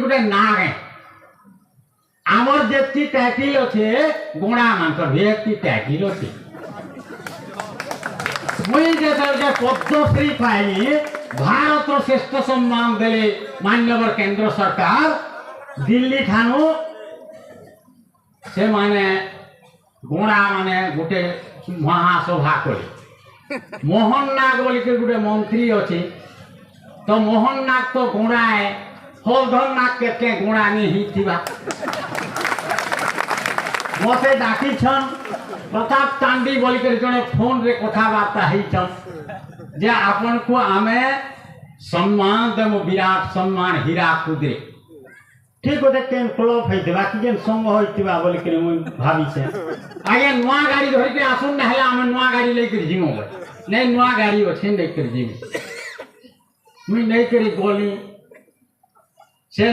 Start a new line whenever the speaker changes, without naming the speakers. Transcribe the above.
गोटे नाग है आमर जेती टाइटिल अच्छे गोड़ा मानकर व्यक्ति टाइटिल अच्छे मुई जैसे पद्मश्री पाई भारत श्रेष्ठ सम्मान देले मान्यवर केंद्र सरकार दिल्ली ठानु से माने गोड़ा माने गोटे महासभा करे मोहन नाग बोल के गोटे मंत्री अच्छे तो मोहन नाग तो गोड़ा है हलधर नाग के गोड़ा नहीं थिबा मते डाकी छन प्रताप चांदी बोल के जने फोन रे कथाबार्ता होइछन जे आपन को आमे सम्मान देमु विराट सम्मान हीरा कुदे ठीक होते केन क्लब होइतबा कि जेन संग होइतबा बोल के मुई भाबी छे आगे नवा गाड़ी धरि के आसुन नहले आमे नवा गाड़ी लेकर जिमो नै नवा गाड़ी अछि लेकर जिमो मुई नै करी गोली से